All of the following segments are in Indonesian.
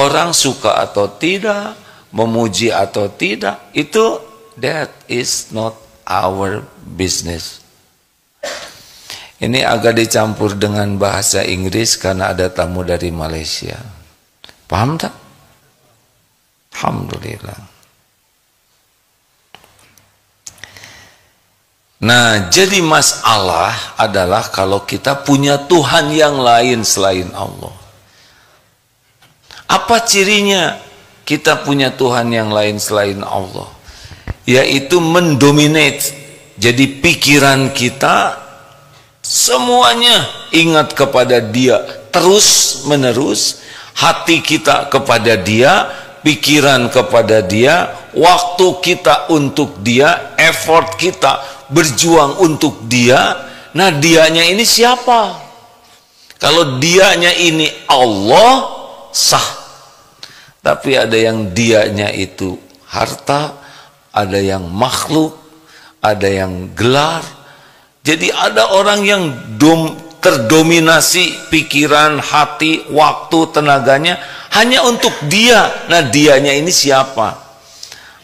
Orang suka atau tidak, memuji atau tidak, itu that is not our business. Ini agak dicampur dengan bahasa Inggris karena ada tamu dari Malaysia. Paham tak? Alhamdulillah. Nah, jadi masalah adalah kalau kita punya Tuhan yang lain selain Allah. Apa cirinya kita punya Tuhan yang lain selain Allah? Yaitu mendominate. Jadi pikiran kita semuanya ingat kepada Dia terus menerus. Hati kita kepada Dia, pikiran kepada Dia, waktu kita untuk Dia, effort kita berjuang untuk Dia. Nah, Dianya ini siapa? Kalau Dianya ini Allah, sah. Tapi ada yang Dianya itu harta, ada yang makhluk, ada yang gelar. Jadi ada orang yang terdominasi pikiran, hati, waktu, tenaganya hanya untuk Dia. Nah, Dianya ini siapa?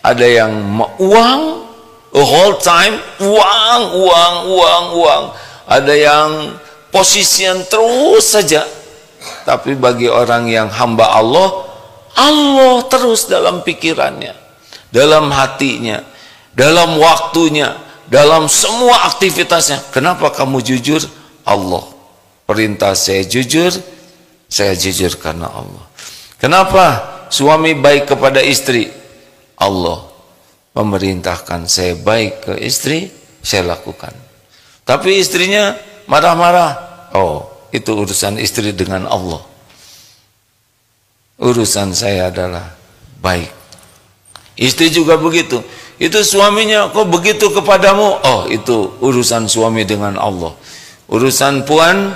Ada yang uang, a whole time, uang. Ada yang posisian terus saja. Tapi bagi orang yang hamba Allah, Allah terus dalam pikirannya, dalam hatinya, dalam waktunya, dalam semua aktivitasnya. Kenapa kamu jujur? Allah. Perintah saya jujur karena Allah. Kenapa suami baik kepada istri? Allah memerintahkan saya baik ke istri, saya lakukan. Tapi istrinya marah-marah. Oh, itu urusan istri dengan Allah. Urusan saya adalah baik. Istri juga begitu. Itu suaminya kok begitu kepadamu? Oh, itu urusan suami dengan Allah. Urusan puan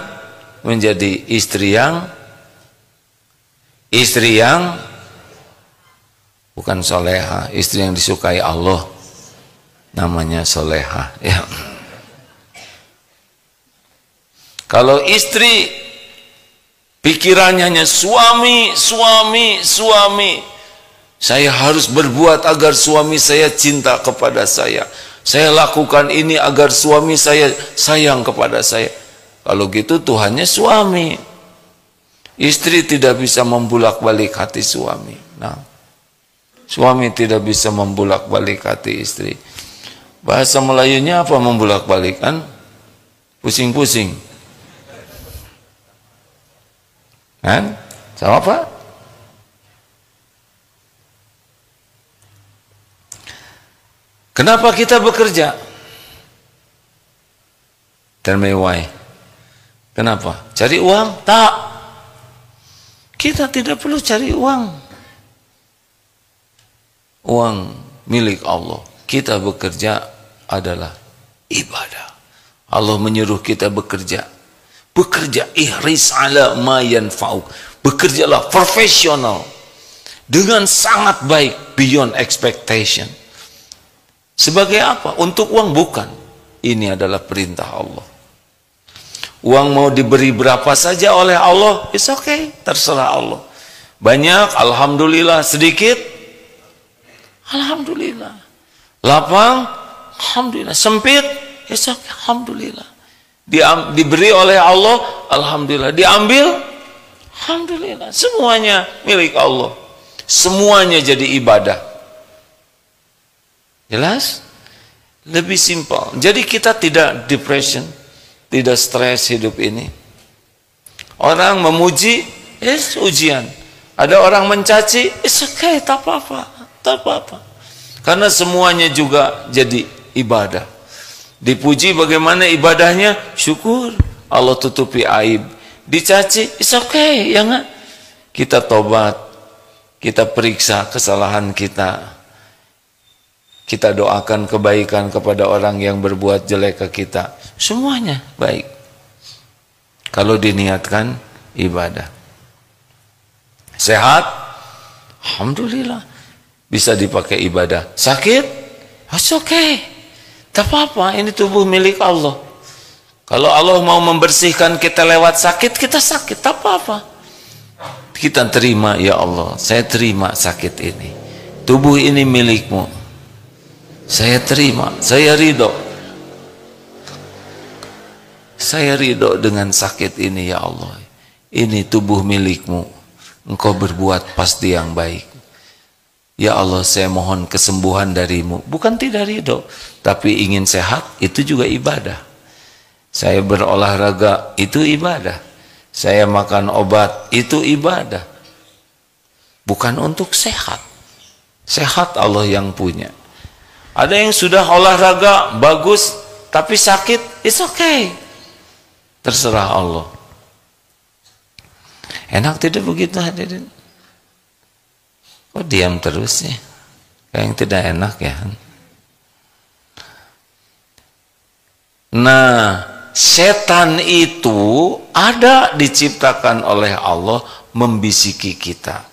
menjadi istri yang bukan soleha, istri yang disukai Allah. Namanya soleha. Ya. Kalau istri pikirannya hanya suami. Saya harus berbuat agar suami saya cinta kepada saya. Saya lakukan ini agar suami saya sayang kepada saya. Kalau gitu Tuhannya suami. Istri tidak bisa membulak-balik hati suami. Nah, suami tidak bisa membulak-balik hati istri. Bahasa Melayunya apa membulak-balik kan? Pusing-pusing. Kan? Sama apa? Kenapa kita bekerja? Tell me why. Kenapa? Cari uang? Tak. Kita tidak perlu cari uang. Uang milik Allah. Kita bekerja adalah ibadah. Allah menyuruh kita bekerja. Bekerja ihris ala ma yanfa'uk. Bekerjalah profesional dengan sangat baik, beyond expectation. Sebagai apa? Untuk uang? Bukan. Ini adalah perintah Allah. Uang mau diberi berapa saja oleh Allah, it's okay, terserah Allah. Banyak, alhamdulillah. Sedikit, alhamdulillah. Lapang, alhamdulillah. Sempit, it's okay, alhamdulillah. Diberi oleh Allah, alhamdulillah. Diambil, alhamdulillah. Semuanya milik Allah. Semuanya jadi ibadah. Jelas? Lebih simpel. Jadi kita tidak depression, tidak stres hidup ini. Orang memuji, ujian. Ada orang mencaci, it's okay, tak apa-apa. Karena semuanya juga jadi ibadah. Dipuji bagaimana ibadahnya? Syukur. Allah tutupi aib. Dicaci, it's okay, ya enggak? Kita tobat. Kita periksa kesalahan kita. Kita doakan kebaikan kepada orang yang berbuat jelek ke kita. Semuanya baik. Kalau diniatkan ibadah. Sehat? Alhamdulillah. Bisa dipakai ibadah. Sakit? It's okay. Tak apa-apa, ini tubuh milik Allah. Kalau Allah mau membersihkan kita lewat sakit, kita sakit, tak apa-apa. kita terima, ya Allah, saya terima sakit ini, tubuh ini milikmu, saya terima, saya ridho dengan sakit ini, ya Allah, ini tubuh milikmu, engkau berbuat pasti yang baik, ya Allah, saya mohon kesembuhan darimu. Bukan tidak ridho, tapi ingin sehat, itu juga ibadah. Saya berolahraga, itu ibadah. Saya makan obat, itu ibadah. Bukan untuk sehat. Sehat Allah yang punya. Ada yang sudah olahraga bagus tapi sakit, it's okay, terserah Allah. Enak tidak begitu hadirin? Oh, diam terus ya, kayak yang tidak enak ya. Nah, setan itu ada diciptakan oleh Allah membisiki kita.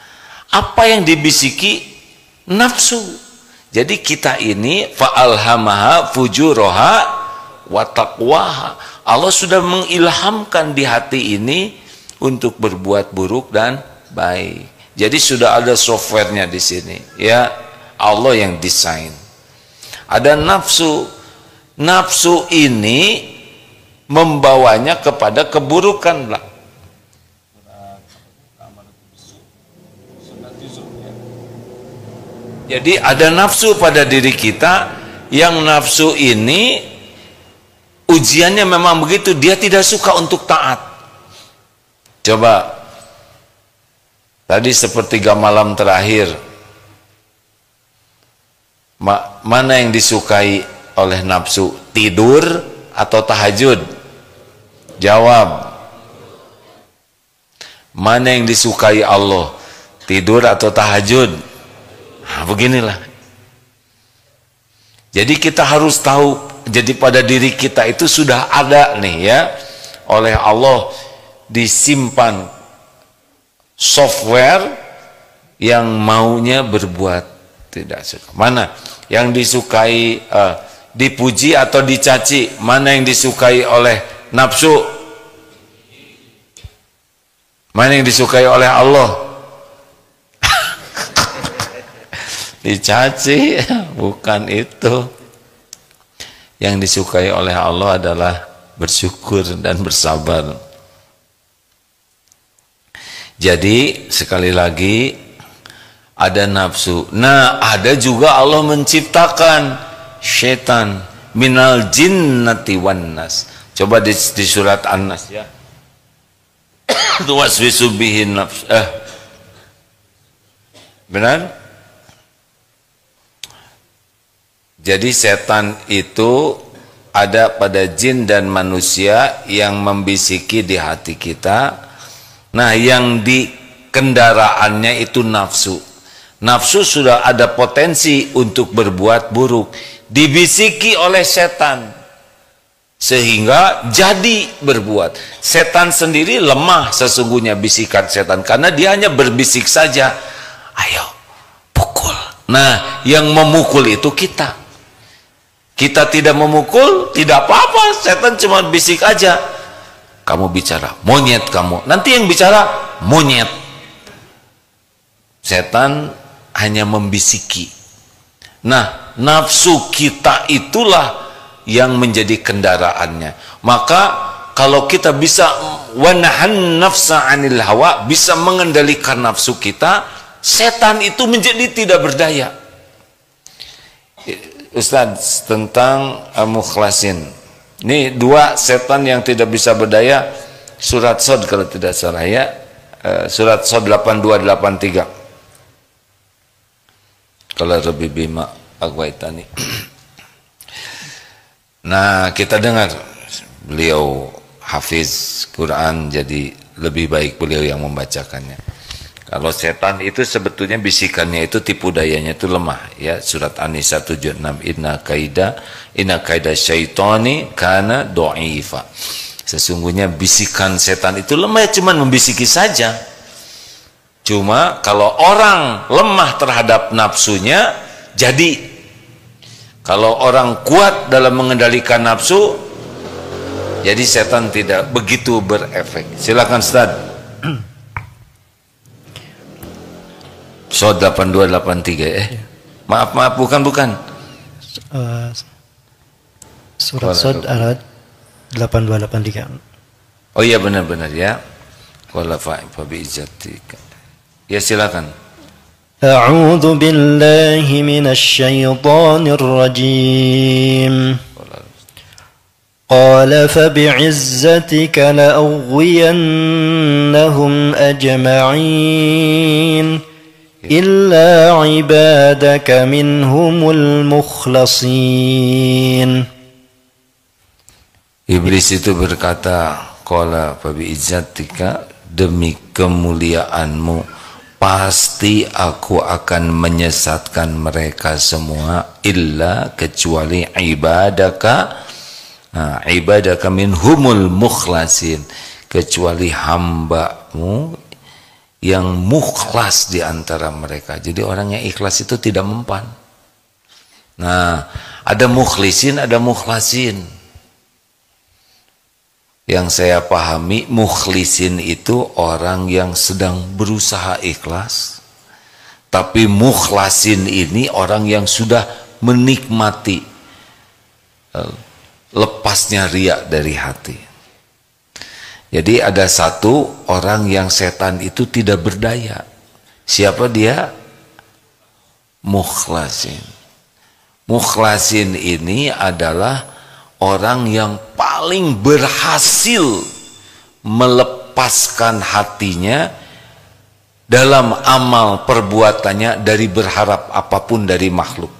Apa yang dibisiki? Nafsu. Jadi kita ini fa'alhamaha fujuraha wa taqwaha. Allah sudah mengilhamkan di hati ini untuk berbuat buruk dan baik. Jadi sudah ada softwarenya di sini, ya, Allah yang desain. Ada nafsu. Nafsu ini membawanya kepada keburukan. Jadi ada nafsu pada diri kita, yang nafsu ini ujiannya memang begitu, dia tidak suka untuk taat. Coba tadi sepertiga malam terakhir, mana yang disukai oleh nafsu, tidur atau tahajud? Jawab. Mana yang disukai Allah, tidur atau tahajud? Nah, beginilah. Jadi kita harus tahu, jadi pada diri kita itu sudah ada nih ya, oleh Allah disimpan software yang maunya berbuat tidak suka. Mana yang disukai, dipuji atau dicaci? Mana yang disukai oleh nafsu? Mana yang disukai oleh Allah? Dicaci, bukan itu. Yang disukai oleh Allah adalah bersyukur dan bersabar. Jadi sekali lagi ada nafsu. Nah, ada juga Allah menciptakan syaitan minal jinnati wan nas. Coba di surat An-Nas ya. Tuwaswisu bihin nafs. Benar? Jadi setan itu ada pada jin dan manusia yang membisiki di hati kita. Nah, yang di kendaraannya itu nafsu. Nafsu sudah ada potensi untuk berbuat buruk, dibisiki oleh setan sehingga jadi berbuat. Setan sendiri lemah sesungguhnya bisikan setan, karena dia hanya berbisik saja, ayo pukul. Nah, yang memukul itu kita. Kita tidak memukul, tidak apa-apa, setan cuma bisik aja. Kamu bicara, monyet kamu. Nanti yang bicara, monyet. Setan hanya membisiki. Nah, nafsu kita itulah yang menjadi kendaraannya. Maka kalau kita bisa wanahan nafsa anil hawa, bisa mengendalikan nafsu kita, setan itu menjadi tidak berdaya. Ustaz, tentang mukhlasin. Ini dua setan yang tidak bisa berdaya, surat Sod kalau tidak salah ya, surat Sod 8283. Kalau lebih bima agwaitani. Nah, kita dengar beliau hafiz Quran, jadi lebih baik beliau yang membacakannya. Kalau setan itu sebetulnya bisikannya itu tipu dayanya itu lemah ya. Surat An-Nisa 76, inna kaida syaitani kana dha'ifa. Sesungguhnya bisikan setan itu lemah, cuman membisiki saja. Cuma kalau orang lemah terhadap nafsunya, jadi kalau orang kuat dalam mengendalikan nafsu, jadi setan tidak begitu berefek. Silakan Ustaz. Sod 8283 Maaf bukan. Surat Sod ayat 8283. Oh iya benar ya. Qala fa bi izzatika. Ya silakan. A'udzu billahi minasy syaithanir rajim. قال فبعزتك لأغوينهم أجمعين إلا عبادك منهم المخلصين. Iblis itu berkata, qala fabi'izzatika, demi kemuliaanmu pasti aku akan menyesatkan mereka semua, illa kecuali ibadaka, ibadaka minhumul mukhlasin, kecuali hambamu yang mukhlas di antara mereka. Jadi orang yang ikhlas itu tidak mempan. Nah, ada mukhlisin, ada mukhlasin. Yang saya pahami, mukhlisin itu orang yang sedang berusaha ikhlas. Tapi mukhlasin ini orang yang sudah menikmati lepasnya riya dari hati. Jadi ada satu orang yang setan itu tidak berdaya. Siapa dia? Mukhlasin. Mukhlasin ini adalah orang yang paling berhasil melepaskan hatinya dalam amal perbuatannya dari berharap apapun dari makhluk.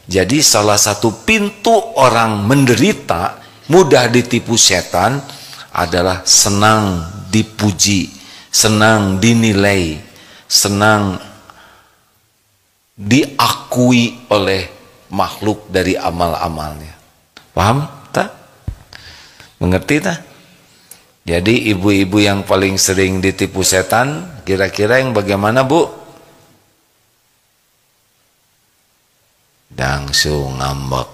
Jadi salah satu pintu orang menderita, mudah ditipu setan adalah senang dipuji, senang dinilai, senang diakui oleh makhluk dari amal-amalnya. Paham tak? Mengerti tak? Jadi ibu-ibu yang paling sering ditipu setan, kira-kira yang bagaimana, Bu? Langsung ngambek.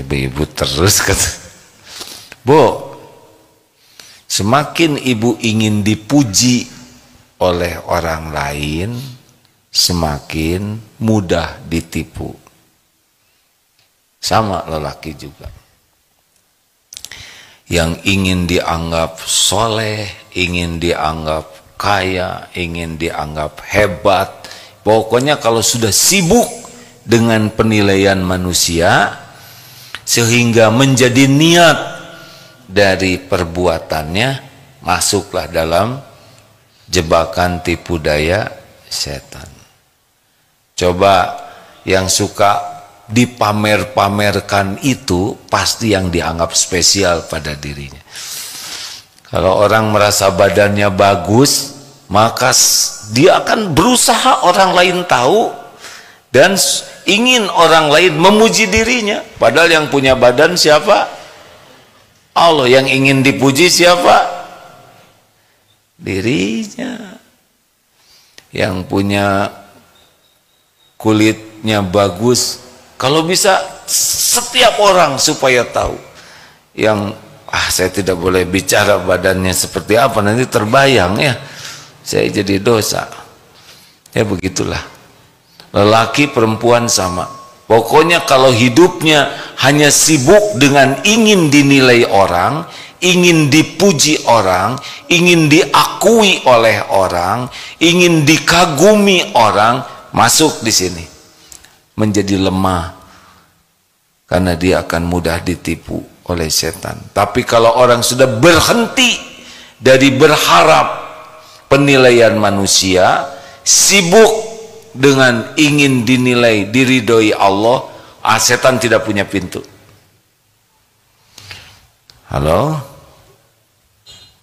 Ibu-ibu terus kata, Bu, semakin ibu ingin dipuji oleh orang lain, semakin mudah ditipu. Sama lelaki juga. Yang ingin dianggap soleh, ingin dianggap kaya, ingin dianggap hebat. Pokoknya kalau sudah sibuk dengan penilaian manusia, sehingga menjadi niat dari perbuatannya, masuklah dalam jebakan tipu daya setan. Coba yang suka dipamer-pamerkan itu pasti yang dianggap spesial pada dirinya. Kalau orang merasa badannya bagus, maka dia akan berusaha orang lain tahu dan ingin orang lain memuji dirinya. Padahal yang punya badan siapa? Allah. Yang ingin dipuji siapa? Dirinya. Yang punya kulitnya bagus, kalau bisa setiap orang supaya tahu. Yang saya tidak boleh bicara badannya seperti apa, nanti terbayang ya, saya jadi dosa. Ya begitulah. Lelaki perempuan sama. Pokoknya kalau hidupnya hanya sibuk dengan ingin dinilai orang, ingin dipuji orang, ingin diakui oleh orang, ingin dikagumi orang, masuk di sini. Menjadi lemah. Karena dia akan mudah ditipu oleh setan. Tapi kalau orang sudah berhenti dari berharap penilaian manusia, sibuk dengan ingin dinilai, diridhoi Allah, setan tidak punya pintu. Halo?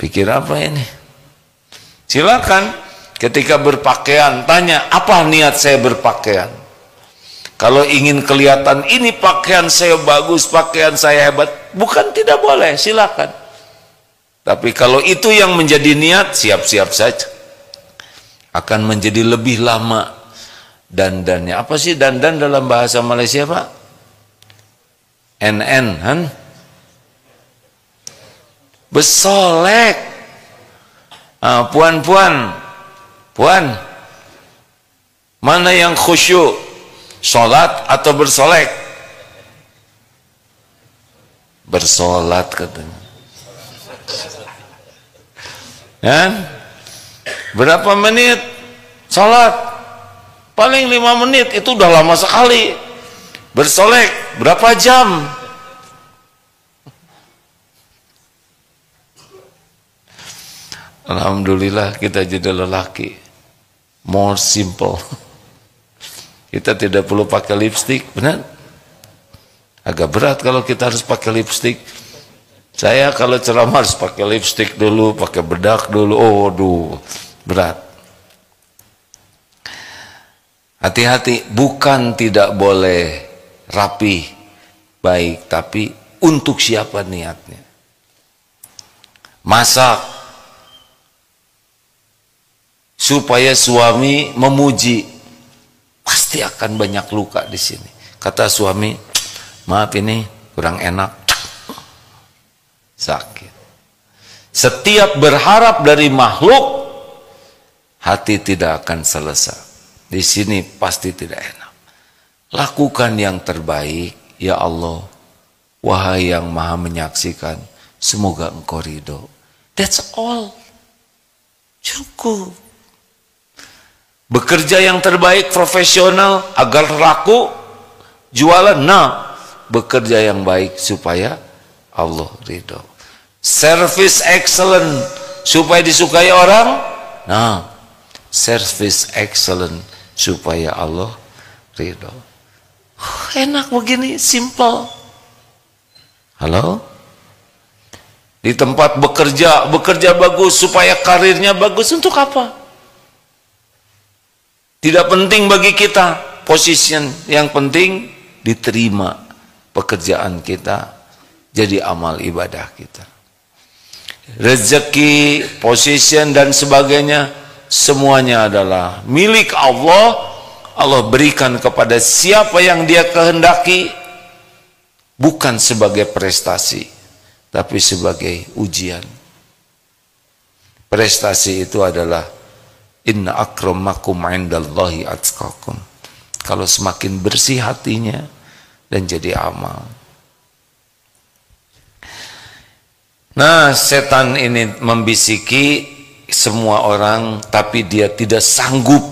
Pikir apa ini? Silakan ketika berpakaian tanya, apa niat saya berpakaian? Kalau ingin kelihatan ini pakaian saya bagus, pakaian saya hebat, bukan tidak boleh, silakan. Tapi kalau itu yang menjadi niat, siap-siap saja. Akan menjadi lebih lama dandannya. Apa sih dandan dalam bahasa Malaysia, Pak? NN, kan? Besolek. Puan, Mana yang khusyuk? Sholat atau bersolek? Bersolat katanya. Ya? Berapa menit? Sholat paling 5 menit, itu udah lama sekali. Bersolek berapa jam? Alhamdulillah kita jadi lelaki more simple. Kita tidak perlu pakai lipstik, benar? Agak berat kalau kita harus pakai lipstik. Saya kalau ceramah harus pakai lipstik dulu, pakai bedak dulu. Oh, aduh, berat. Hati-hati, bukan tidak boleh rapi, baik, tapi untuk siapa niatnya? Masak supaya suami memuji, pasti akan banyak luka di sini. Kata suami, maaf ini kurang enak, sakit. Setiap berharap dari makhluk, hati tidak akan selesai. Di sini pasti tidak enak. Lakukan yang terbaik, ya Allah. Wahai yang maha menyaksikan, semoga engkau ridho. That's all. Cukup. Bekerja yang terbaik, profesional, agar laku, jualan. Nah, bekerja yang baik supaya Allah ridho. Service excellent, supaya disukai orang. Nah, service excellent, supaya Allah ridho. Enak begini, simple. Halo? Di tempat bekerja bagus supaya karirnya bagus. Untuk apa? Tidak penting bagi kita position, yang penting diterima pekerjaan kita, jadi amal ibadah kita. Rezeki, position dan sebagainya, semuanya adalah milik Allah. Allah berikan kepada siapa yang Dia kehendaki, bukan sebagai prestasi, tapi sebagai ujian. Prestasi itu adalah inna akramakum indallahi atqakum. Kalau semakin bersih hatinya dan jadi amal. Nah, setan ini membisiki semua orang, tapi dia tidak sanggup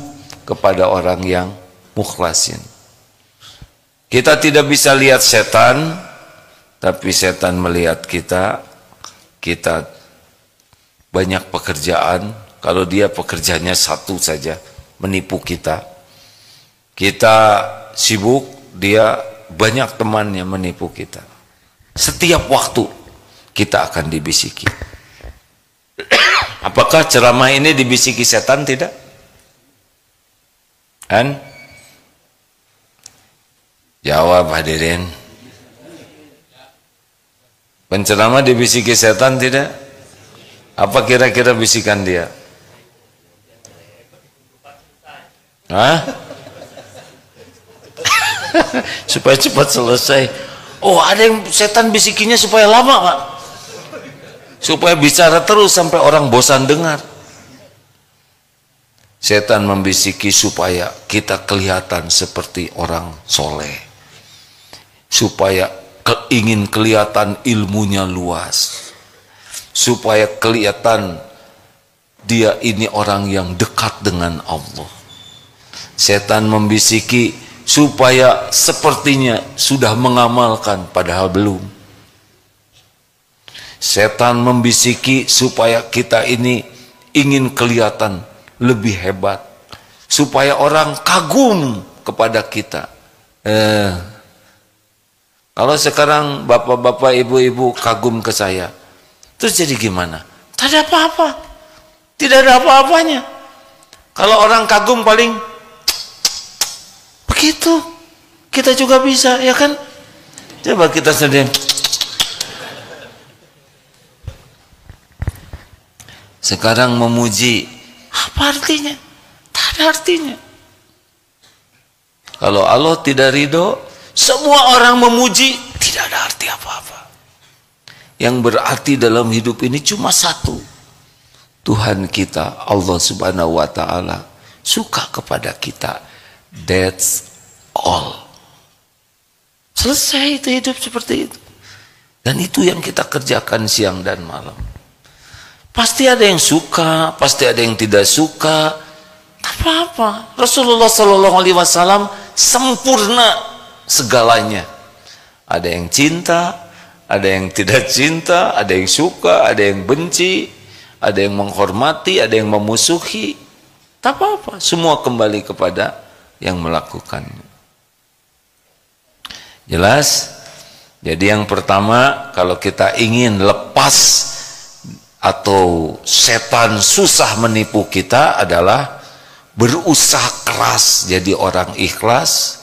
kepada orang yang mukhlasin. Kita tidak bisa lihat setan, tapi setan melihat kita. Kita banyak pekerjaan, kalau dia pekerjaannya satu saja, menipu kita. Kita sibuk, dia banyak temannya menipu kita. Setiap waktu kita akan dibisiki. Apakah ceramah ini dibisiki setan? Tidak. Kan? Jawab hadirin. Penceramah dibisiki setan tidak? Apa kira-kira bisikan dia? Hah? Supaya cepat selesai. Oh, ada yang setan bisikinya supaya lama, Pak. Supaya bicara terus sampai orang bosan dengar. Setan membisiki supaya kita kelihatan seperti orang soleh, supaya ingin kelihatan ilmunya luas, supaya kelihatan dia ini orang yang dekat dengan Allah. Setan membisiki supaya sepertinya sudah mengamalkan padahal belum. Setan membisiki supaya kita ini ingin kelihatan lebih hebat, supaya orang kagum kepada kita. Kalau sekarang bapak-bapak, ibu-ibu kagum ke saya, terus jadi gimana? Tak ada apa-apa, tidak ada apa-apanya. Kalau orang kagum paling begitu, kita juga bisa, ya kan? Coba kita sedih. Sekarang memuji, apa artinya? Tak ada artinya. Kalau Allah tidak ridho, semua orang memuji, tidak ada arti apa-apa. Yang berarti dalam hidup ini cuma satu. Tuhan kita, Allah Subhanahu wa Ta'ala, suka kepada kita That's all. Selesai itu hidup seperti itu. Dan itu yang kita kerjakan siang dan malam. Pasti ada yang suka, pasti ada yang tidak suka. Tak apa-apa. Rasulullah SAW sempurna segalanya. Ada yang cinta, ada yang tidak cinta, ada yang suka, ada yang benci, ada yang menghormati, ada yang memusuhi. Tak apa-apa. Semua kembali kepada yang melakukannya. Jelas? Jadi yang pertama, kalau kita ingin lepas atau setan susah menipu kita adalah berusaha keras jadi orang ikhlas,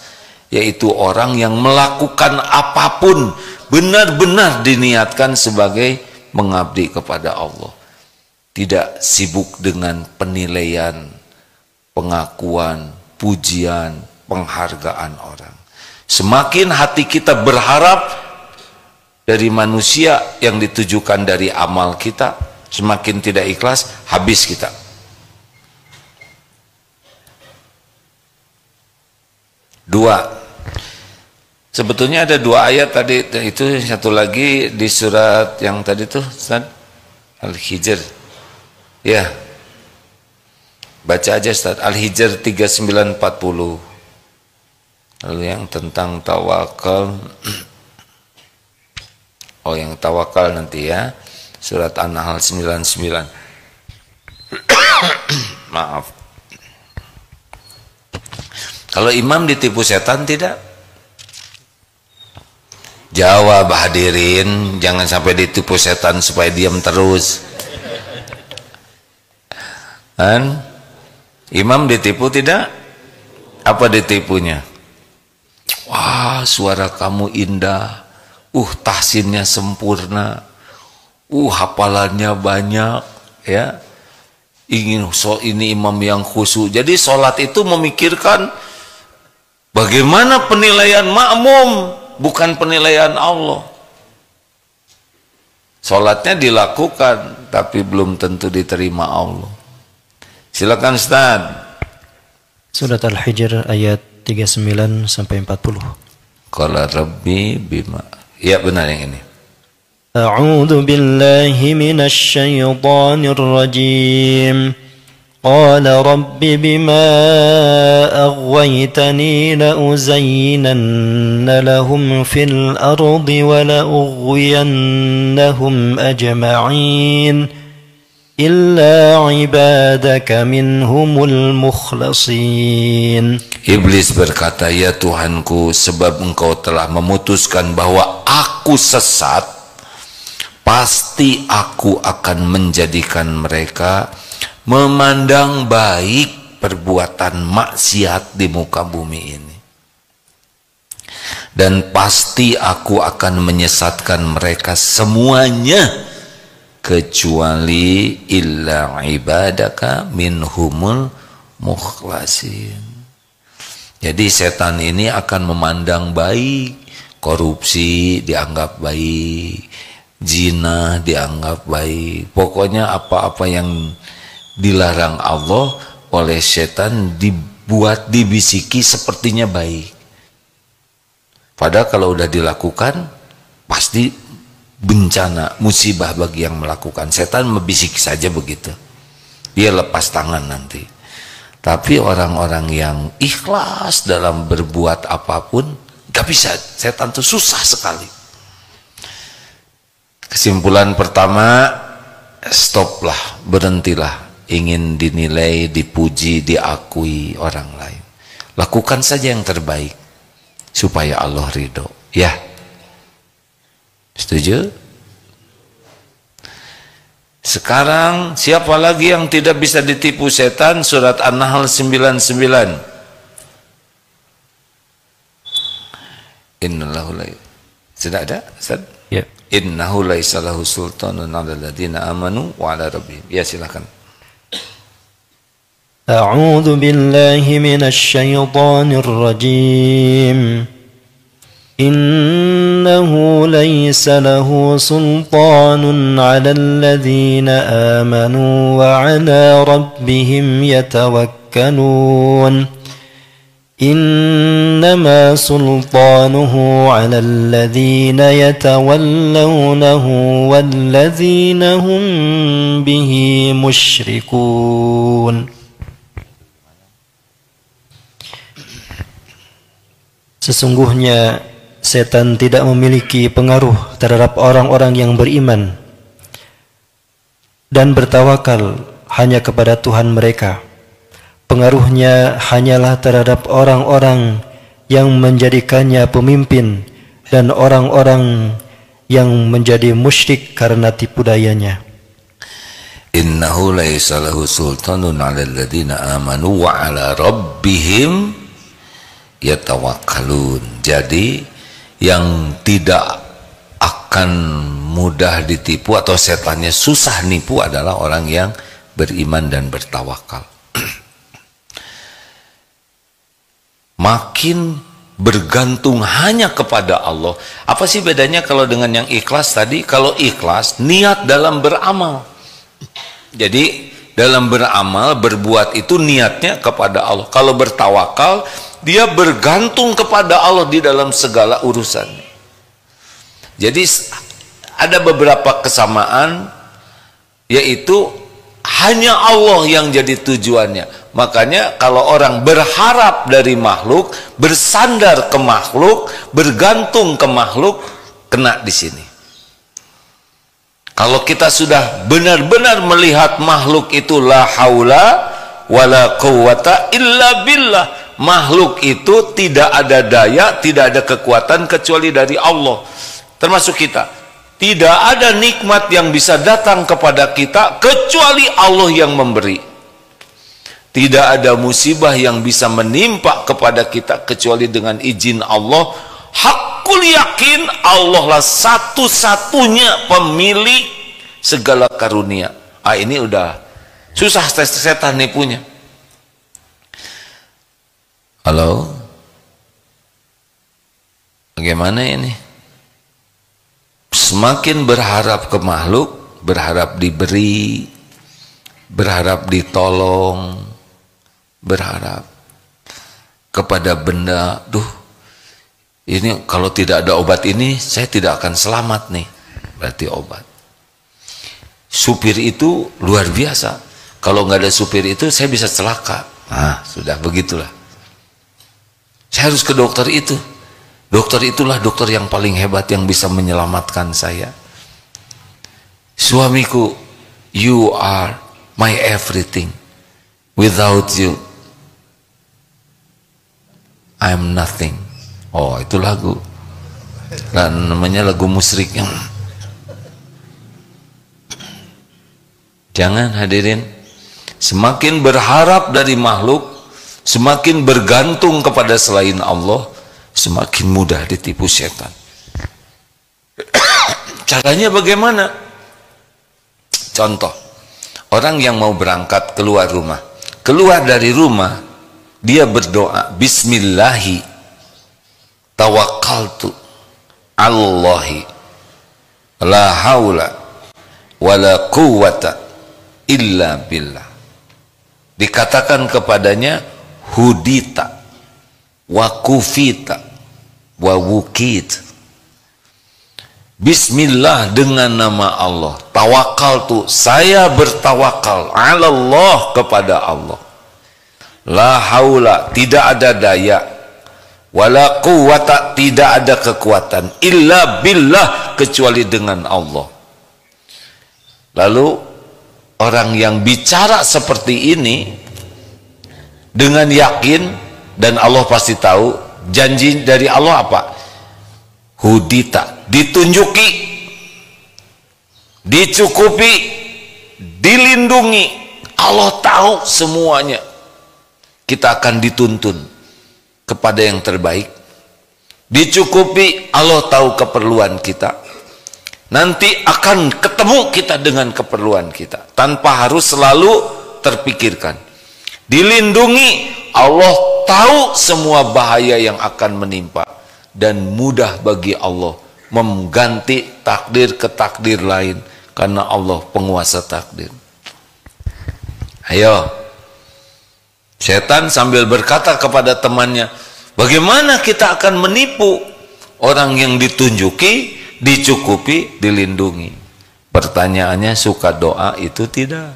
yaitu orang yang melakukan apapun benar-benar diniatkan sebagai mengabdi kepada Allah. Tidak sibuk dengan penilaian, pengakuan, pujian, penghargaan orang. Semakin hati kita berharap dari manusia yang ditujukan dari amal kita, semakin tidak ikhlas, habis kita. Dua, sebetulnya ada dua ayat tadi, itu satu lagi di surat yang tadi tuh Ustaz Al-Hijr. Ya, baca aja Ustaz, Al-Hijr 39-40. Lalu yang tentang tawakal, oh yang tawakal nanti ya, surat An-Nahl 99. Maaf. Kalau imam ditipu setan tidak? Jawab hadirin, jangan sampai ditipu setan supaya diam terus. Kan? Imam ditipu tidak? Apa ditipunya? Wah, suara kamu indah. Tahsinnya sempurna. Hafalannya banyak, ya. Ini imam yang khusyuk. Jadi sholat itu memikirkan bagaimana penilaian makmum, bukan penilaian Allah. Sholatnya dilakukan, tapi belum tentu diterima Allah. Silakan Ustaz. Surat Al-Hijr ayat 39-40. Qala Rabbi bima. Ya benar yang ini. A'udzu billahi minasy syaithanir rajim. Qala Rabbi bima aghwaytani la uzayyinanna lahum fil ardi wa la ughwiyannahum ajma'in illa ibadaka minhumul mukhlasin. Iblis berkata, ya Tuhanku, sebab engkau telah memutuskan bahwa aku sesat, pasti aku akan menjadikan mereka memandang baik perbuatan maksiat di muka bumi ini. Dan pasti aku akan menyesatkan mereka semuanya, kecuali illa ibadaka minhumul mukhlasin. Jadi setan ini akan memandang baik, korupsi dianggap baik, zina dianggap baik. Pokoknya apa-apa yang dilarang Allah oleh setan dibuat, dibisiki sepertinya baik. Padahal kalau udah dilakukan pasti bencana, musibah bagi yang melakukan. Setan membisik saja begitu, dia lepas tangan nanti. Tapi orang-orang yang ikhlas dalam berbuat apapun, gak bisa. Setan itu susah sekali. Kesimpulan pertama, stoplah, berhentilah ingin dinilai, dipuji, diakui orang lain. Lakukan saja yang terbaik supaya Allah ridho. Ya, setuju? Sekarang siapa lagi yang tidak bisa ditipu setan? Surat An-Nahl 99. Innahu la. Sudah ada? Ustaz? Ya. Innahu laisa lahu sultanun 'alal ladzina amanu wa 'ala rabbihim. Ya, silakan. A'udzu billahi minasy syaithanir rajim. إنه ليس له سلطان على الذين آمنوا وعلى ربهم يتوكلون إنما سلطانه على الذين يتولونه والذين هم به مشركون. Sesungguhnya setan tidak memiliki pengaruh terhadap orang-orang yang beriman dan bertawakal hanya kepada Tuhan mereka. Pengaruhnya hanyalah terhadap orang-orang yang menjadikannya pemimpin dan orang-orang yang menjadi musyrik karena tipu dayanya. Innahu laisa lahu sultanun 'alal ladzina amanu wa 'ala rabbihim yatawakkalun. Jadi yang tidak akan mudah ditipu atau setannya susah nipu adalah orang yang beriman dan bertawakal. Makin bergantung hanya kepada Allah. Apa sih bedanya kalau dengan yang ikhlas tadi? Kalau ikhlas, niat dalam beramal. Jadi dalam beramal, berbuat itu niatnya kepada Allah. Kalau bertawakal, dia bergantung kepada Allah di dalam segala urusan. Jadi ada beberapa kesamaan, yaitu hanya Allah yang jadi tujuannya. Makanya kalau orang berharap dari makhluk, bersandar ke makhluk, bergantung ke makhluk, kena di sini. Kalau kita sudah benar-benar melihat makhluk itu la haula wala quwata illa billah, makhluk itu tidak ada daya, tidak ada kekuatan kecuali dari Allah. Termasuk kita, tidak ada nikmat yang bisa datang kepada kita kecuali Allah yang memberi. Tidak ada musibah yang bisa menimpa kepada kita kecuali dengan izin Allah. Hakul yakin Allah lah satu-satunya pemilik segala karunia. Ini udah susah setan nipunya. Halo? Bagaimana ini? Semakin berharap ke makhluk, berharap diberi, berharap ditolong, berharap kepada benda. Ini kalau tidak ada obat ini saya tidak akan selamat nih, berarti obat. Supir itu luar biasa, kalau nggak ada supir itu saya bisa celaka. Sudah begitulah, saya harus ke dokter itu. Dokter itulah dokter yang paling hebat yang bisa menyelamatkan saya. Suamiku, you are my everything, without you I'm nothing. Oh, itu lagu. Dan namanya lagu musyrik. Jangan hadirin, semakin berharap dari makhluk, semakin bergantung kepada selain Allah, semakin mudah ditipu setan. Caranya bagaimana? Contoh, orang yang mau berangkat keluar rumah, keluar dari rumah, dia berdoa, Bismillahi tawakkaltu Allahi la haula wala quwwata illa billah. Dikatakan kepadanya, hudita wa kufita wa wukit. Bismillah, dengan nama Allah. Tawakkaltu, saya bertawakal, Allah, kepada Allah. La haula, tidak ada daya, wala quwwata, tidak ada kekuatan, illa billah, kecuali dengan Allah. Lalu orang yang bicara seperti ini dengan yakin, dan Allah pasti tahu, janji dari Allah apa? Hudita, ditunjuki, dicukupi, dilindungi. Allah tahu semuanya. Kita akan dituntun kepada yang terbaik. Dicukupi, Allah tahu keperluan kita. Nanti akan ketemu kita dengan keperluan kita tanpa harus selalu terpikirkan. Dilindungi, Allah tahu semua bahaya yang akan menimpa, dan mudah bagi Allah mengganti takdir ke takdir lain, karena Allah penguasa takdir. Ayo, Setan sambil berkata kepada temannya, bagaimana kita akan menipu orang yang ditunjuki, dicukupi, dilindungi? Pertanyaannya, suka doa itu tidak?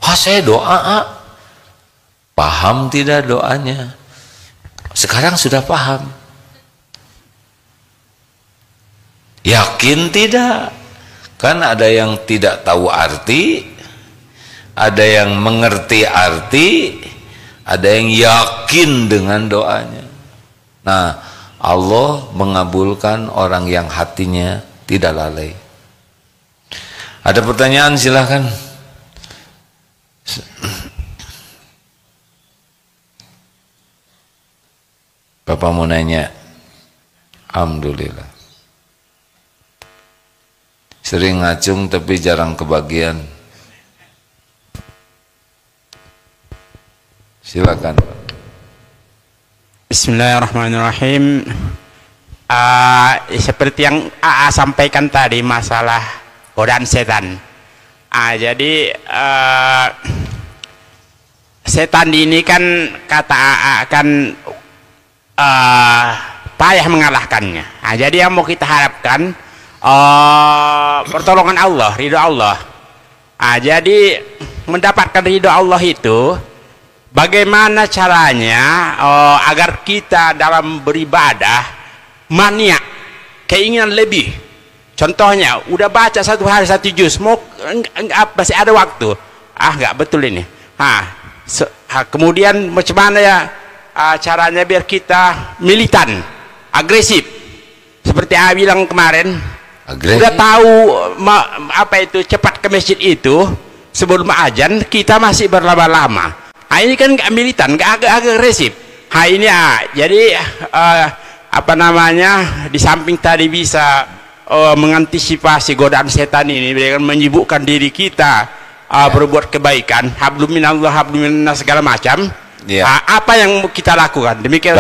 Wah, saya doa. Paham tidak doanya? Sekarang sudah paham. Yakin tidak? Kan ada yang tidak tahu arti, ada yang mengerti arti, ada yang yakin dengan doanya. Nah, Allah mengabulkan orang yang hatinya tidak lalai. Ada pertanyaan, silahkan. Bapak mau nanya. Alhamdulillah. Sering ngacung tapi jarang kebagian. Silakan. Bismillahirrahmanirrahim. Seperti yang AA sampaikan tadi, masalah godaan setan. Jadi setan ini kan kata AA kan payah mengalahkannya. Jadi yang mau kita harapkan pertolongan Allah, ridho Allah. Jadi mendapatkan ridho Allah itu bagaimana caranya agar kita dalam beribadah mania, keinginan lebih. Contohnya, udah baca satu hari satu juz, mau masih ada waktu, nggak betul ini. Kemudian macam mana ya caranya biar kita militan, agresif? Seperti A bilang kemarin, agresif. Udah tahu apa itu cepat ke masjid itu sebelum azan, kita masih berlama-lama. Ini kan nggak militan, nggak agresif. Ini jadi apa namanya, di samping tadi bisa mengantisipasi godaan setan ini dengan menyibukkan diri kita berbuat kebaikan, hablum minallah, hablum minnas, segala macam. Apa yang kita lakukan? Demikian.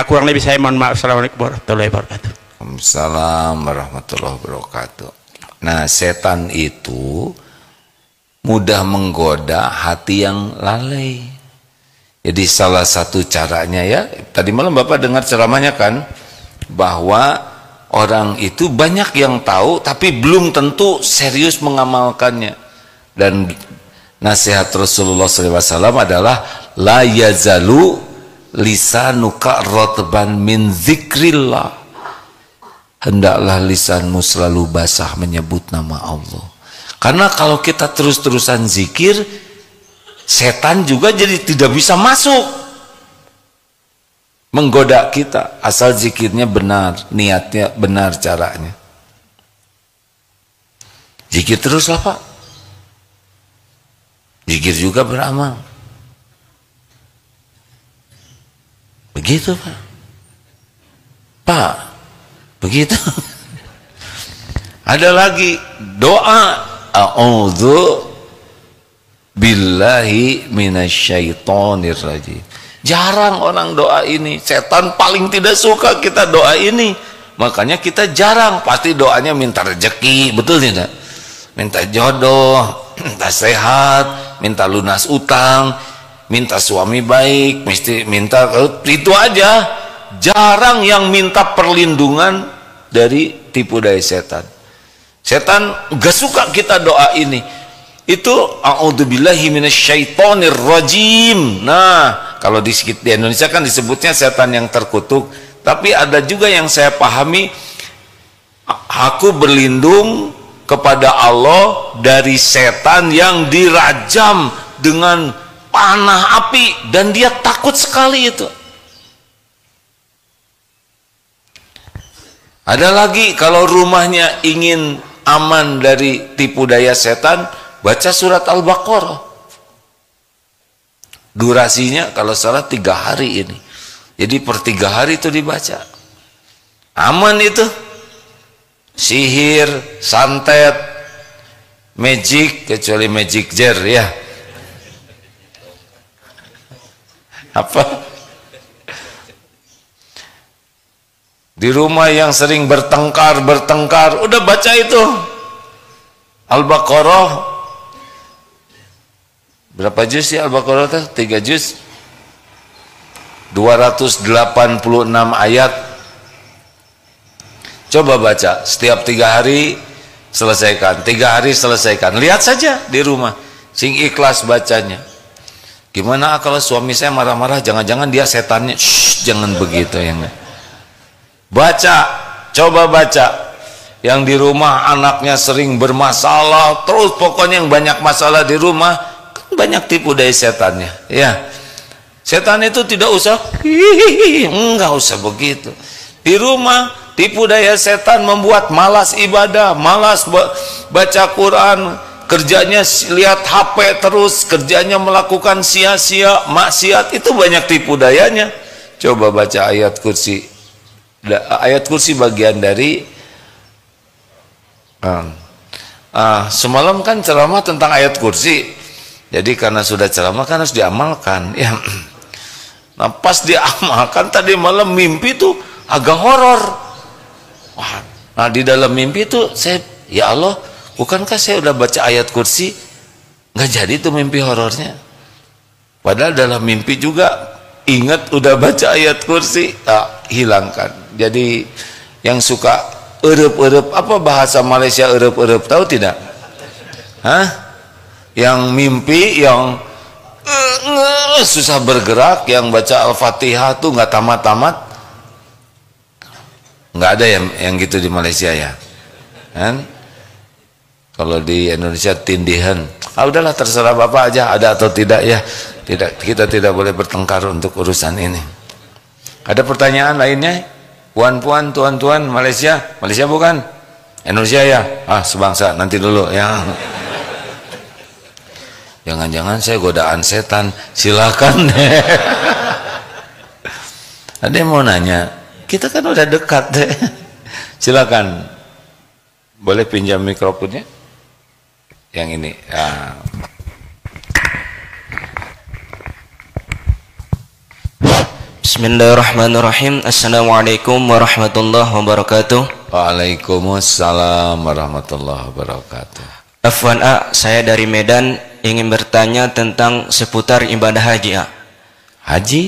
Kurang lebih saya mohon maaf. Assalamualaikum warahmatullahi wabarakatuh. Waalaikumsalam warahmatullahi wabarakatuh. Nah, setan itu mudah menggoda hati yang lalai. Jadi salah satu caranya ya, tadi malam Bapak dengar ceramahnya kan, bahwa orang itu banyak yang tahu tapi belum tentu serius mengamalkannya. Dan nasihat Rasulullah SAW adalah la yazalu lisanuka rotban min zikrillah. Hendaklah lisanmu selalu basah menyebut nama Allah. Karena kalau kita terus-terusan zikir, setan juga jadi tidak bisa masuk menggoda kita, asal zikirnya benar, niatnya benar, caranya. Zikir teruslah Pak. Zikir juga beramal. Begitu Pak. Pak, begitu. Ada lagi doa, a'udzu billahi minasyaitonir rajim. Jarang orang doa ini. Setan paling tidak suka kita doa ini. Makanya kita jarang. Pasti doanya minta rezeki, betul tidak? Minta jodoh, minta sehat, minta lunas utang, minta suami baik, mesti minta itu aja. Jarang yang minta perlindungan dari tipu daya setan. Setan gak suka kita doa ini. Itu a'udzubillahi minasyaitonir rajim. Nah, kalau di Indonesia kan disebutnya setan yang terkutuk. Tapi ada juga yang saya pahami, aku berlindung kepada Allah dari setan yang dirajam dengan panah api, dan dia takut sekali itu. Ada lagi, kalau rumahnya ingin aman dari tipu daya setan, baca surat Al-Baqarah. Durasinya kalau salah 3 hari ini. Jadi per 3 hari itu dibaca. Aman itu. Sihir, santet, magic, kecuali magic jar ya. Apa? Di rumah yang sering bertengkar, udah baca itu Al-Baqarah Berapa juz ya Al-Baqarah? 3 juz. 286 ayat. Coba baca setiap 3 hari selesaikan, 3 hari selesaikan. Lihat saja di rumah, sing ikhlas bacanya. Gimana kalau suami saya marah-marah, jangan-jangan dia setannya? Shh, jangan begitu ya. Baca, coba baca. Yang di rumah anaknya sering bermasalah, terus pokoknya yang banyak masalah di rumah, kan banyak tipu daya setannya. Ya, setan itu tidak usah, enggak usah begitu. Di rumah tipu daya setan membuat malas ibadah, malas baca Quran, kerjanya lihat HP terus, kerjanya melakukan sia-sia, maksiat, itu banyak tipu dayanya. Coba baca ayat kursi. Ayat kursi bagian dari semalam kan ceramah tentang ayat kursi. Jadi karena sudah ceramah kan harus diamalkan. Ya. Nah pas diamalkan tadi malam mimpi tuh agak horor. Wah, nah di dalam mimpi tuh saya, ya Allah, bukankah saya udah baca ayat kursi? Nggak jadi tuh mimpi horornya. Padahal dalam mimpi juga ingat udah baca ayat kursi, hilangkan. Jadi yang suka erep-erep, apa bahasa Malaysia erep-erep, tahu tidak? Hah? Yang mimpi, yang susah bergerak, yang baca Al-Fatihah tuh nggak tamat-tamat. Nggak ada yang gitu di Malaysia ya kan? Kalau di Indonesia tindihan. Udahlah terserah Bapak aja ada atau tidak ya. Kita tidak boleh bertengkar untuk urusan ini. Ada pertanyaan lainnya? Puan-puan, tuan-tuan Malaysia bukan? Indonesia ya? Sebangsa, nanti dulu ya. Jangan-jangan saya godaan setan. Silakan. Ada yang mau nanya? Kita kan udah dekat deh. Silakan. Boleh pinjam mikrofonnya? Yang ini. Ya. Bismillahirrahmanirrahim. Assalamualaikum warahmatullahi wabarakatuh. Waalaikumsalam warahmatullahi wabarakatuh. Afwan saya dari Medan ingin bertanya tentang seputar ibadah haji Haji?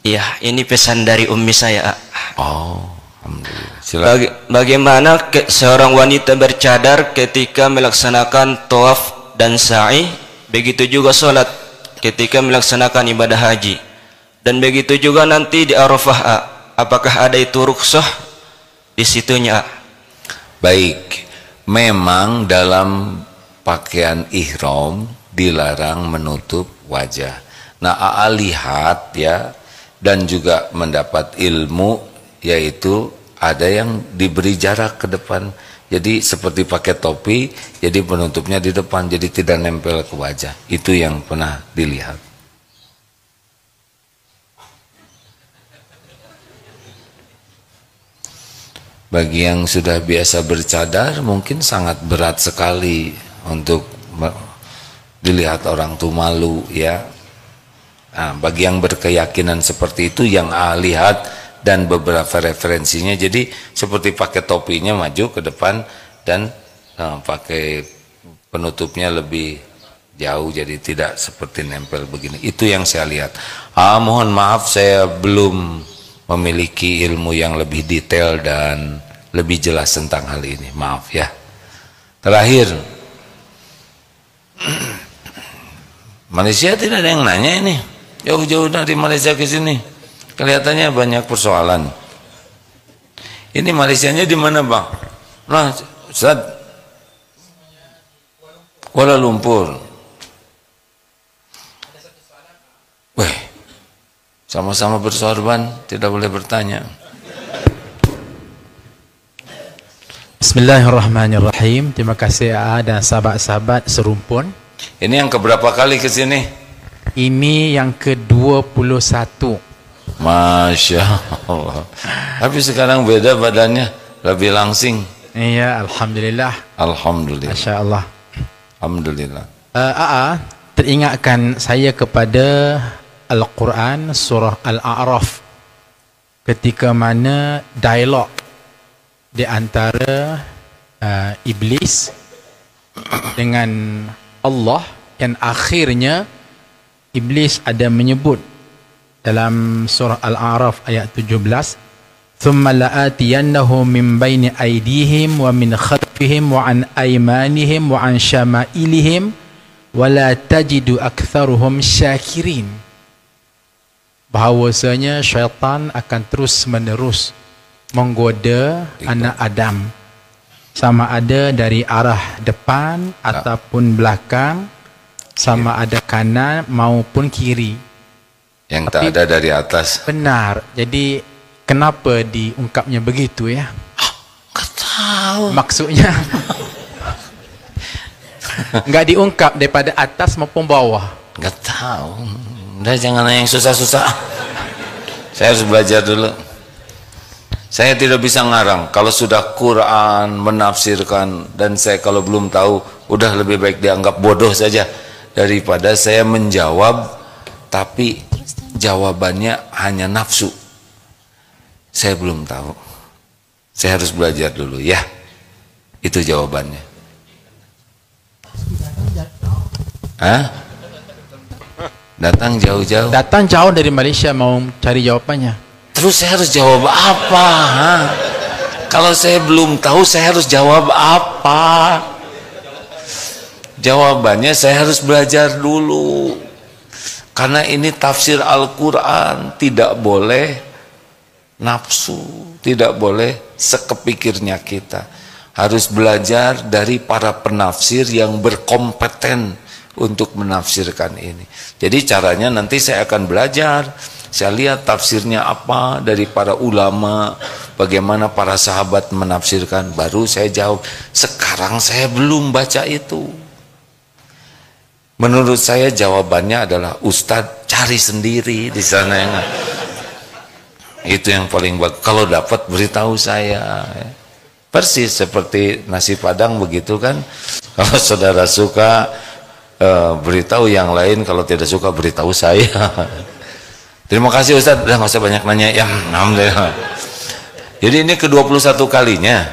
Iya, ini pesan dari ummi saya Alhamdulillah. Silakan. Bagaimana seorang wanita bercadar ketika melaksanakan tawaf dan sa'i, begitu juga sholat ketika melaksanakan ibadah haji, dan begitu juga nanti di Arafah apakah ada itu rukhsah di situnya? Baik, memang dalam pakaian ihram dilarang menutup wajah. Nah, lihat ya, dan juga mendapat ilmu, yaitu ada yang diberi jarak ke depan, jadi seperti pakai topi, jadi penutupnya di depan, jadi tidak nempel ke wajah. Itu yang pernah dilihat. Bagi yang sudah biasa bercadar mungkin sangat berat sekali untuk dilihat orang tuh malu ya. Nah, bagi yang berkeyakinan seperti itu, yang lihat dan beberapa referensinya, jadi seperti pakai topinya maju ke depan dan pakai penutupnya lebih jauh, jadi tidak seperti nempel begini. Itu yang saya lihat. Mohon maaf saya belum memiliki ilmu yang lebih detail dan lebih jelas tentang hal ini. Maaf ya. Terakhir, Malaysia tidak ada yang nanya ini. Jauh-jauh dari Malaysia ke sini, kelihatannya banyak persoalan. Ini Malaysianya di mana, Bang? Nah, Ustaz, Kuala Lumpur. Weh, sama-sama bersorban, tidak boleh bertanya. Bismillahirrahmanirrahim. Terima kasih dan sahabat-sahabat serumpun. Ini yang keberapa kali ke sini? Ini yang ke-21. Masya Allah. Tapi sekarang beda badannya, lebih langsing. Iya, alhamdulillah. Alhamdulillah. Masya Allah. Alhamdulillah. Teringatkan saya kepada Al-Quran surah Al-A'raf, ketika mana dialog di antara iblis dengan Allah, yang akhirnya Iblis ada menyebut dalam surah Al-A'raf ayat 17, thumma la'atiyannahum min baini aydihim wa min khalfihim wa an aymanihim wa an syama'ilihim wa la tajidu aktsaruhum syakirin. Bahawasanya syaitan akan terus menerus menggoda anak Adam, sama ada dari arah depan ataupun belakang, sama ada kanan maupun kiri. Yang tak ada dari atas. Benar. Jadi kenapa diungkapnya begitu ya? Nggak tahu. Maksudnya nggak diungkap daripada atas maupun bawah. Nggak tahu. Udah jangan nanya yang susah-susah. Saya harus belajar dulu. Saya tidak bisa ngarang. Kalau sudah Quran menafsirkan dan saya kalau belum tahu, udah lebih baik dianggap bodoh saja daripada saya menjawab tapi jawabannya hanya nafsu. Saya belum tahu. Saya harus belajar dulu ya. Itu jawabannya. Hah? Datang jauh-jauh. Datang jauh dari Malaysia mau cari jawabannya. Terus saya harus jawab apa? Kalau saya belum tahu, saya harus jawab apa? Jawabannya saya harus belajar dulu. Karena ini tafsir Al-Quran, tidak boleh nafsu, tidak boleh sekepikirnya kita. Harus belajar dari para penafsir yang berkompeten untuk menafsirkan ini. Jadi caranya nanti saya akan belajar. Saya lihat tafsirnya apa dari para ulama, bagaimana para sahabat menafsirkan, baru saya jawab. Sekarang saya belum baca itu. Menurut saya jawabannya adalah Ustadz cari sendiri di sana yang itu yang paling bagus. Kalau dapat beritahu saya. Persis seperti nasi padang begitu kan. Kalau saudara suka beritahu yang lain, kalau tidak suka beritahu saya. Terima kasih Ustadz, udah nggak usah banyak nanya ya. Alhamdulillah. Jadi ini ke-21 kalinya.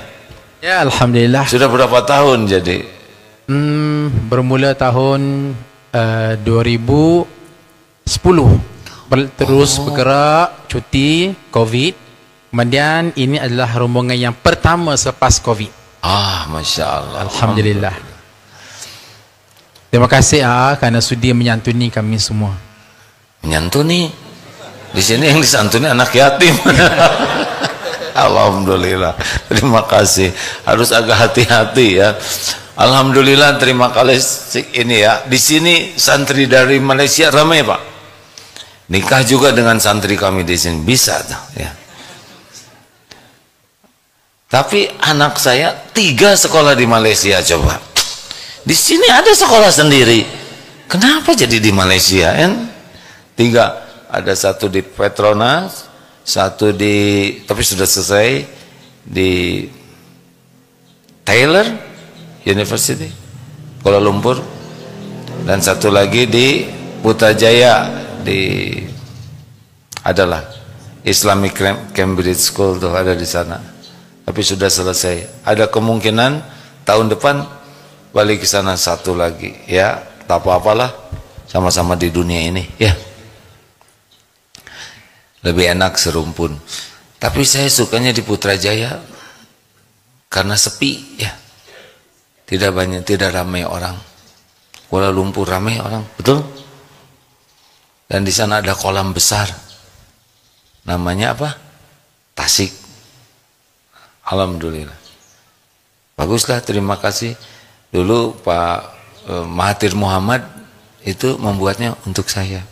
Ya, alhamdulillah. Sudah berapa tahun jadi? Bermula tahun 2010. Terus bergerak, cuti, Covid. Kemudian ini adalah rombongan yang pertama selepas Covid. Masya Allah. Alhamdulillah. Terima kasih kerana sudi menyantuni kami semua. Menyantuni? Di sini yang disantuni anak yatim. Alhamdulillah. Terima kasih. Harus agak hati-hati ya. Alhamdulillah, terima kasih ini ya. Di sini santri dari Malaysia ramai Pak. Nikah juga dengan santri kami di sini bisa tuh ya. Tapi anak saya 3 sekolah di Malaysia coba. Di sini ada sekolah sendiri. Kenapa jadi di Malaysia kan? 3. Ada 1 di Petronas, 1 di, tapi sudah selesai, di Taylor University, Kuala Lumpur, dan 1 lagi di Putrajaya, di adalah Islamic Cambridge School tuh ada di sana. Tapi sudah selesai. Ada kemungkinan tahun depan balik ke sana 1 lagi, ya. Tak apa-apalah, sama-sama di dunia ini, ya. Lebih enak serumpun. Tapi saya sukanya di Putrajaya karena sepi ya. Tidak banyak, tidak ramai orang. Kuala Lumpur ramai orang, betul? Dan di sana ada kolam besar. Namanya apa? Tasik. Alhamdulillah. Baguslah, terima kasih. Dulu Pak Mahathir Muhammad itu membuatnya untuk saya.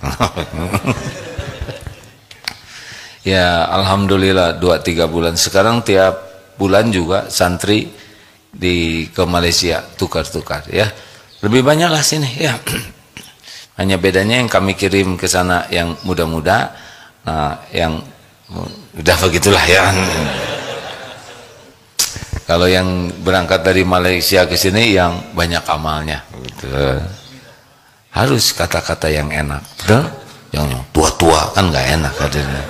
Ya alhamdulillah 2-3 bulan. Sekarang tiap bulan juga santri ke Malaysia tukar-tukar ya. Lebih banyak lah sini ya. Hanya bedanya yang kami kirim ke sana yang muda-muda, nah yang udah begitulah ya. Kalau yang berangkat dari Malaysia ke sini yang banyak amalnya. Betul. Harus kata-kata yang enak, betul? Yang tua-tua kan nggak enak hadirnya.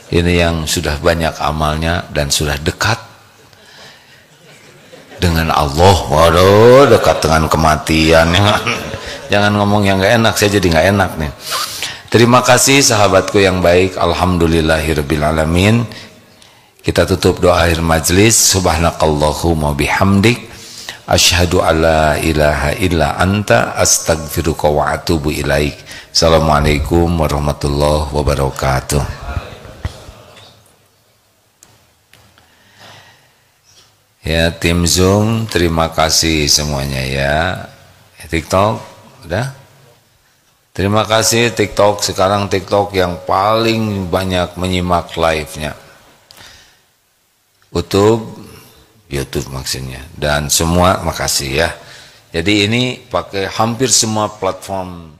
Ini yang sudah banyak amalnya dan sudah dekat dengan Allah. Waduh, dekat dengan kematian. jangan ngomong yang nggak enak, saya jadi nggak enak nih. Terima kasih sahabatku yang baik. Alhamdulillahirrabbilalamin. Kita tutup doa akhir majlis. Subhanakallahumma bihamdik, asyhadu alla ilaha illa anta, astagfiruka wa atubu ilaik. Assalamualaikum warahmatullahi wabarakatuh. Ya, tim Zoom, terima kasih semuanya ya. TikTok, udah? Terima kasih TikTok. Sekarang TikTok yang paling banyak menyimak live-nya. YouTube maksudnya. Dan semua makasih ya. Jadi ini pakai hampir semua platform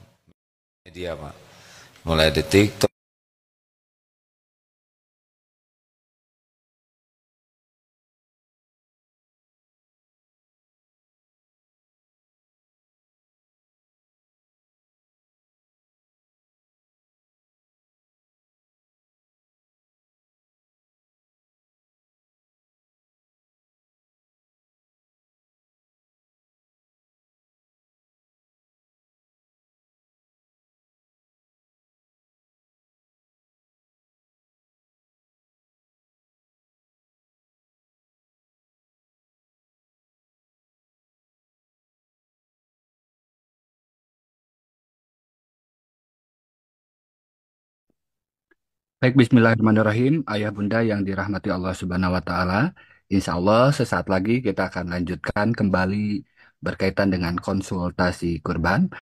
media, Pak. Mulai dari TikTok. Baik, bismillahirrahmanirrahim. Ayah bunda yang dirahmati Allah Subhanahu wa Ta'ala, insya Allah sesaat lagi kita akan lanjutkan kembali berkaitan dengan konsultasi kurban.